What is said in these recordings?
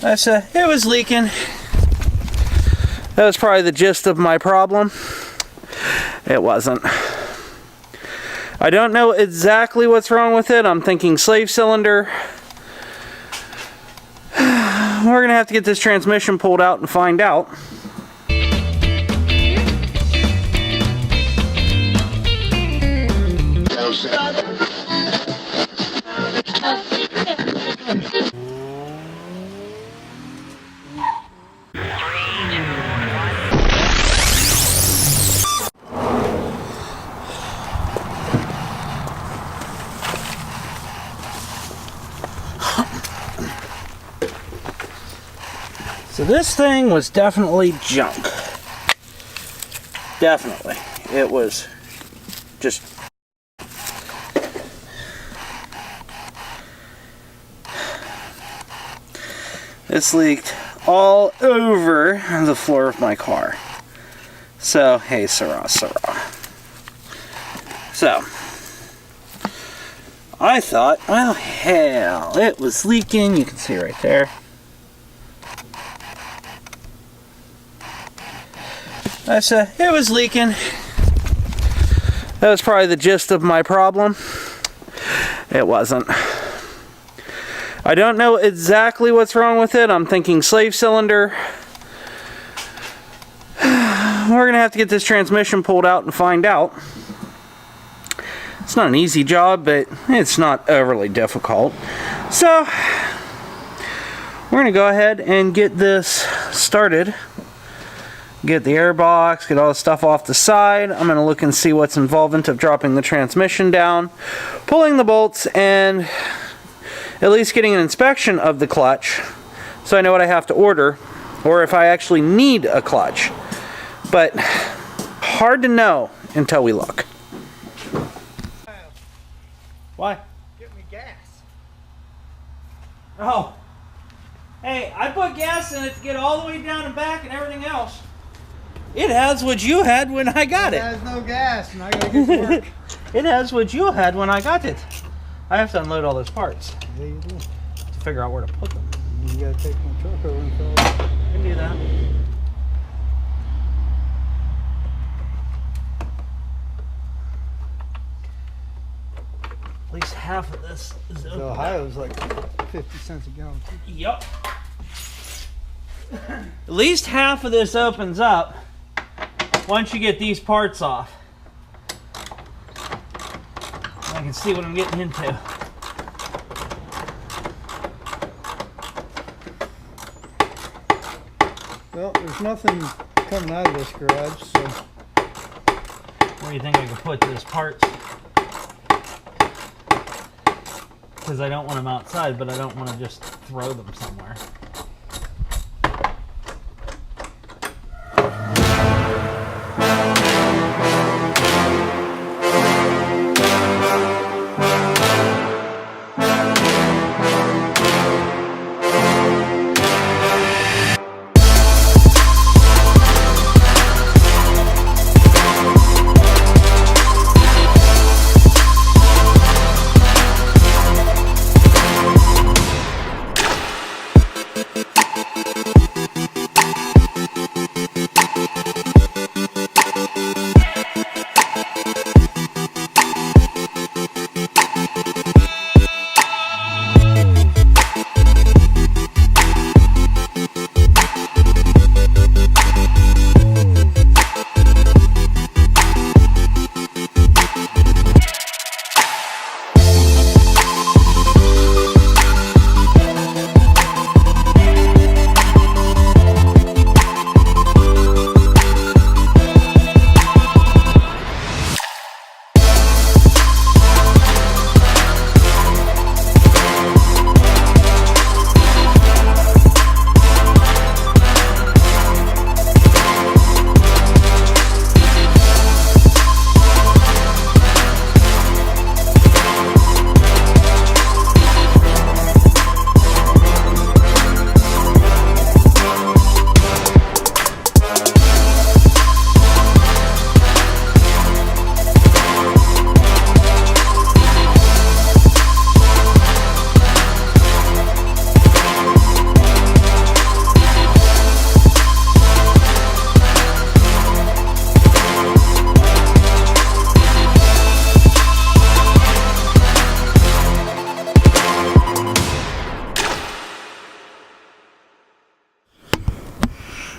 It was leaking. That was probably the gist of my problem. It wasn't. I don't know exactly what's wrong with it. I'm thinking slave cylinder. We're gonna have to get this transmission pulled out and find out. So this thing was definitely junk. Definitely. It was just... This leaked all over the floor of my car. So, hey, Sarah. So, I thought, well, hell, it was leaking. You can see right there. It was leaking. That was probably the gist of my problem. It wasn't. I don't know exactly what's wrong with it. I'm thinking slave cylinder. We're gonna have to get this transmission pulled out and find out. It's not an easy job, but it's not overly difficult. So, we're gonna go ahead and get this started. Get the air box, get all the stuff off the side. I'm going to look and see what's involved of dropping the transmission down, pulling the bolts, and at least getting an inspection of the clutch so I know what I have to order, or if I actually need a clutch. But hard to know until we look. Why? Get me gas. Oh. Hey, I put gas in it to get all the way down and back and everything else. It has what you had when I got it. It has no gas, and I gotta get to work. It has what you had when I got it. I have to unload all those parts. Yeah, you do. To figure out where to put them. You gotta take my truck over and fill it. I can do that. At least half of this is open. Ohio's like 50 cents a gallon. Yup. At least half of this opens up once you get these parts off. I can see what I'm getting into. Well, there's nothing coming out of this garage, so... Where do you think I can put those parts? Because I don't want them outside, but I don't want to just throw them somewhere.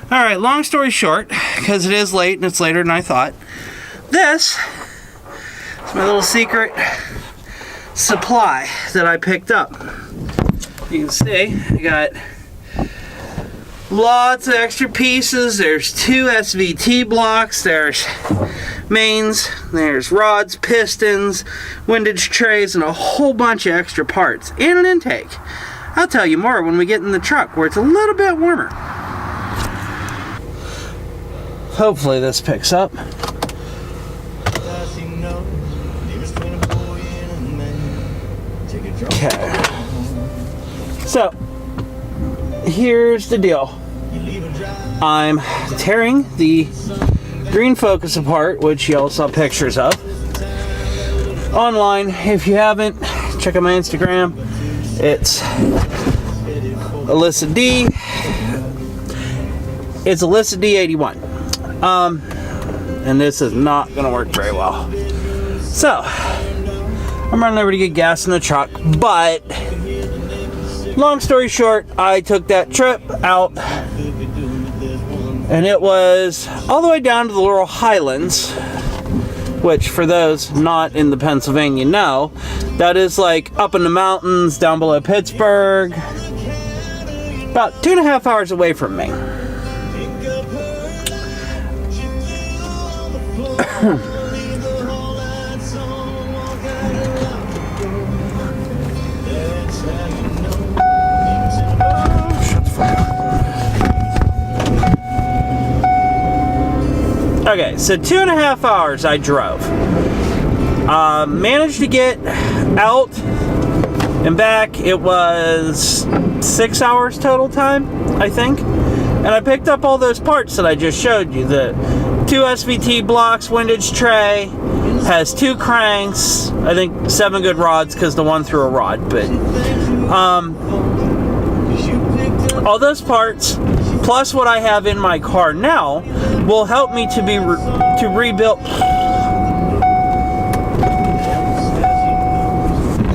Alright, long story short, because it is late and it's later than I thought, this is my little secret supply that I picked up. You can see, I got lots of extra pieces. There's 2 SVT blocks, there's mains, there's rods, pistons, windage trays, and a whole bunch of extra parts, and an intake. I'll tell you more when we get in the truck where it's a little bit warmer. Hopefully this picks up. Okay. So, here's the deal. I'm tearing the green Focus apart, which you all saw pictures of online. If you haven't, check out my Instagram. It's Alyssa D. It's Alyssa D81. And this is not gonna work very well. So, I'm running over to get gas in the truck, but long story short, I took that trip out, and it was all the way down to the Laurel Highlands, which for those not in the Pennsylvania know, that is like up in the mountains down below Pittsburgh, about 2.5 hours away from me. Okay, so 2.5 hours I drove. Managed to get out and back. It was 6 hours total time, I think. And I picked up all those parts that I just showed you. The 2 SVT blocks, windage tray, has 2 cranks, I think 7 good rods because the one threw a rod. But all those parts, plus what I have in my car now, will help me to be rebuild.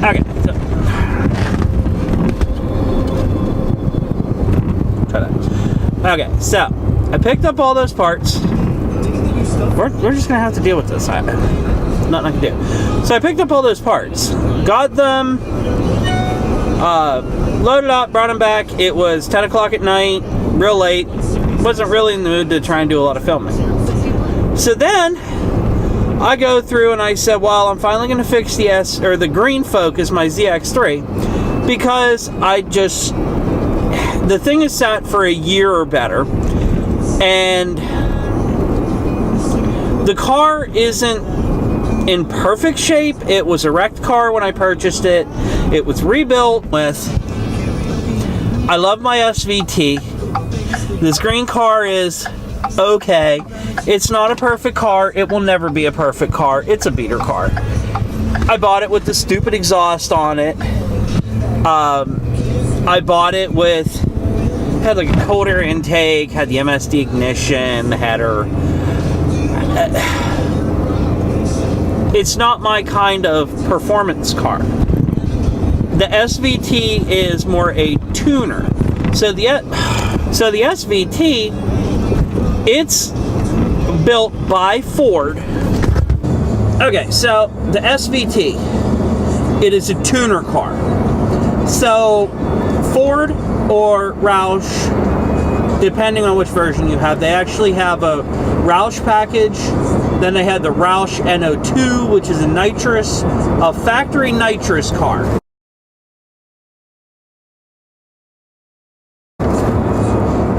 Okay, so try that. Okay, so I picked up all those parts. We're just gonna have to deal with this. Nothing I can do. So I picked up all those parts, got them, loaded up, brought them back. It was 10 o'clock at night, real late. Wasn't really in the mood to try and do a lot of filming. So then I go through and I said, well, I'm finally going to fix the green Focus, my ZX3, because the thing is sat for a year or better, and the car isn't in perfect shape. It was a wrecked car when I purchased it. It was rebuilt with, I love my SVT. This green car is okay. It's not a perfect car. It will never be a perfect car. It's a beater car. I bought it with the stupid exhaust on it. I bought it with, had like a cold air intake, had the MSD ignition, the header. It's not my kind of performance car. The SVT is more a tuner. So the SVT, it's built by Ford. Okay, so the SVT, it is a tuner car. So Ford or Roush, depending on which version you have, they actually have a Roush package. Then they had the Roush NO2, which is a factory nitrous car.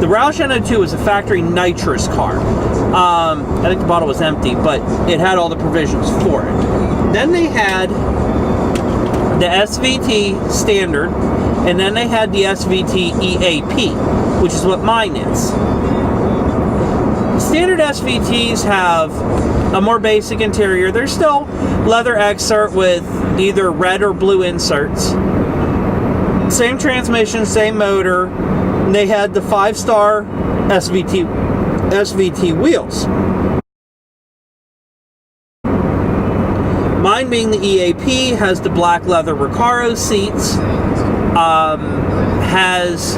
The Roush NO2 is a factory nitrous car. I think the bottle was empty, but it had all the provisions for it. Then they had the SVT standard, and then they had the SVT EAP, which is what mine is. Standard SVTs have a more basic interior. They're still leather exert with either red or blue inserts. Same transmission, same motor. They had the 5-star SVT wheels. Mine being the EAP has the black leather Recaro seats. Has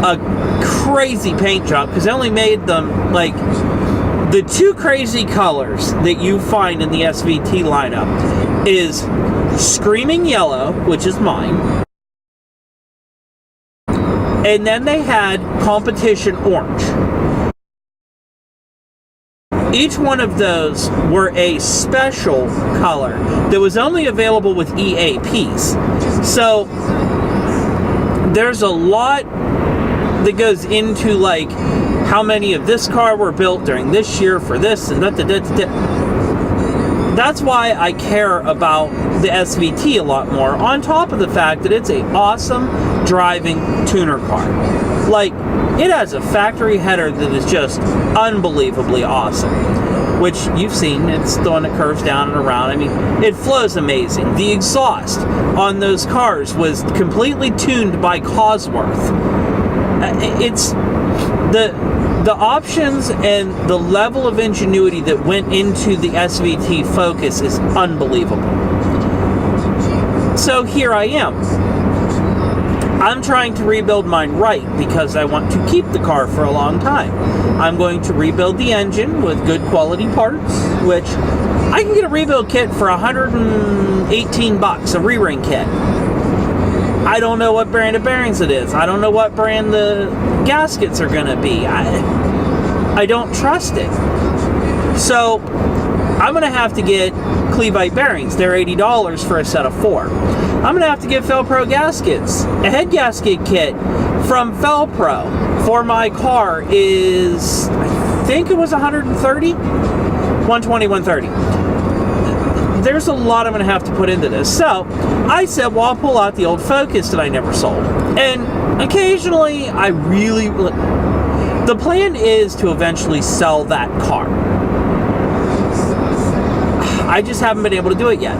a crazy paint job, because they only made them like the two crazy colors that you find in the SVT lineup is Screaming Yellow, which is mine, and then they had Competition Orange. Each one of those were a special color that was only available with EAPs. So there's a lot that goes into like how many of this car were built during this year for this and that. That's why I care about the SVT a lot more, on top of the fact that it's a awesome driving tuner car. Like, it has a factory header that is just unbelievably awesome, which you've seen. It's the one that curves down and around. I mean, it flows amazing. The exhaust on those cars was completely tuned by Cosworth. It's the options and the level of ingenuity that went into the SVT Focus is unbelievable. So here I am. I'm trying to rebuild mine right because I want to keep the car for a long time. I'm going to rebuild the engine with good quality parts, which I can get a rebuild kit for $118, a re-ring kit. I don't know what brand of bearings it is. I don't know what brand the gaskets are going to be. I don't trust it. So I'm going to have to get Clevite bearings. They're $80 for a set of 4. I'm going to have to get Felpro gaskets. A head gasket kit from Felpro for my car is, I think it was $130? $120, $130. There's a lot I'm going to have to put into this. So I said, well, I'll pull out the old Focus that I never sold. And occasionally I really... The plan is to eventually sell that car. I just haven't been able to do it yet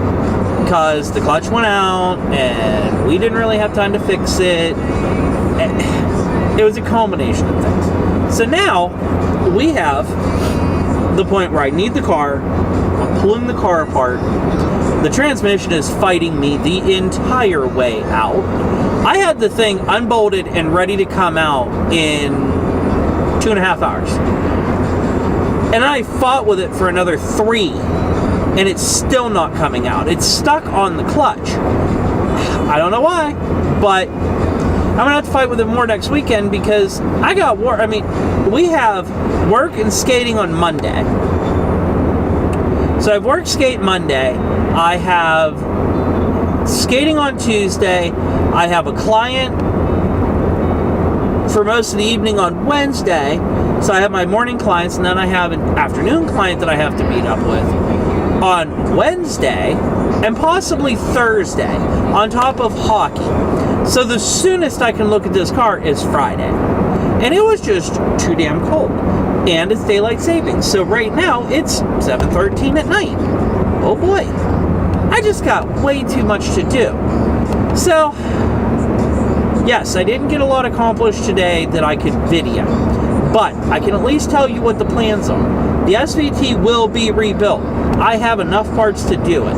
because the clutch went out and we didn't really have time to fix it. It was a combination of things. So now we have the point where I need the car. I'm pulling the car apart. The transmission is fighting me the entire way out. I had the thing unbolted and ready to come out in 2.5 hours. And I fought with it for another 3, and it's still not coming out. It's stuck on the clutch. I don't know why, but I'm gonna have to fight with it more next weekend because I got work. I mean, we have work and skating on Monday. So I've worked skate Monday. I have skating on Tuesday. I have a client for most of the evening on Wednesday. So I have my morning clients, and then I have an afternoon client that I have to meet up with on Wednesday and possibly Thursday, on top of hockey. So the soonest I can look at this car is Friday. And it was just too damn cold. And it's daylight savings. So right now it's 7:13 at night. Oh boy. I just got way too much to do. So, yes, I didn't get a lot accomplished today that I could video. But I can at least tell you what the plans are. The SVT will be rebuilt. I have enough parts to do it.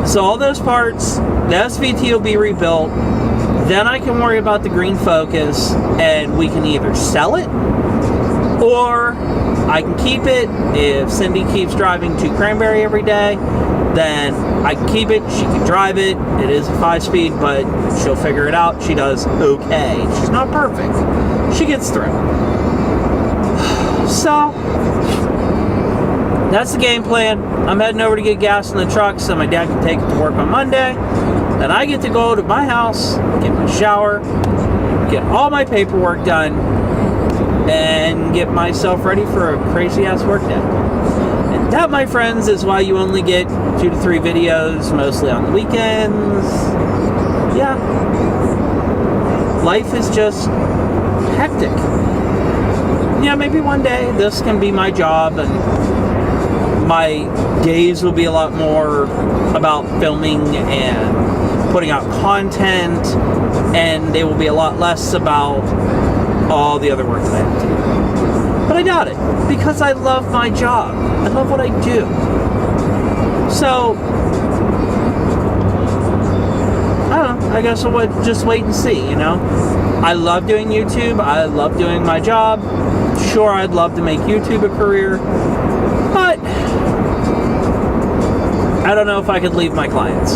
So all those parts, the SVT will be rebuilt. Then I can worry about the green Focus, and we can either sell it, or I can keep it. If Cindy keeps driving to Cranberry every day, then I can keep it. She can drive it. It is a 5-speed, but she'll figure it out. She does okay. She's not perfect. She gets through. So that's the game plan. I'm heading over to get gas in the truck so my dad can take it to work on Monday. Then I get to go to my house, get my shower, get all my paperwork done, and get myself ready for a crazy-ass work day. And that, my friends, is why you only get 2 to 3 videos, mostly on the weekends. Yeah. Life is just hectic. Yeah, maybe one day this can be my job, and my days will be a lot more about filming and putting out content, and they will be a lot less about all the other work that I have to do. But I doubt it, because I love my job. I love what I do. So, I don't know. I guess I would just wait and see, you know? I love doing YouTube. I love doing my job. Sure, I'd love to make YouTube a career, but I don't know if I could leave my clients.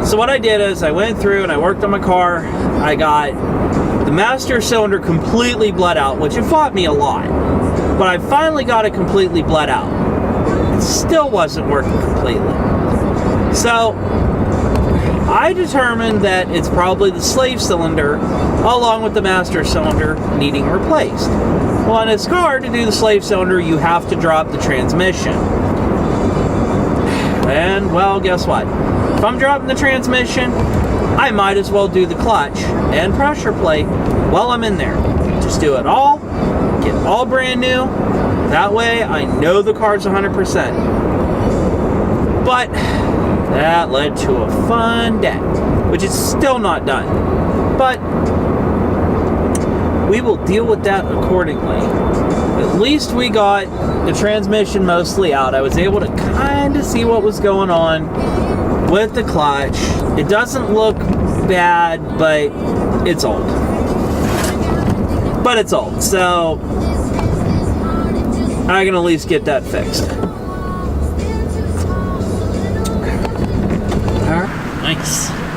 So what I did is I went through and I worked on my car. I got the master cylinder completely bled out, which it fought me a lot. But I finally got it completely bled out. It still wasn't working completely. So I determined that it's probably the slave cylinder along with the master cylinder needing replaced. Well, on this car, to do the slave cylinder, you have to drop the transmission. And, well, guess what? If I'm dropping the transmission, I might as well do the clutch and pressure plate while I'm in there. Just do it all, get it all brand new. That way, I know the car's 100%. But that led to a fun day, which is still not done. But we will deal with that accordingly. At least we got the transmission mostly out. I was able to kind of see what was going on with the clutch. It doesn't look bad, but it's old. But it's old, so I can at least get that fixed. Alright, nice.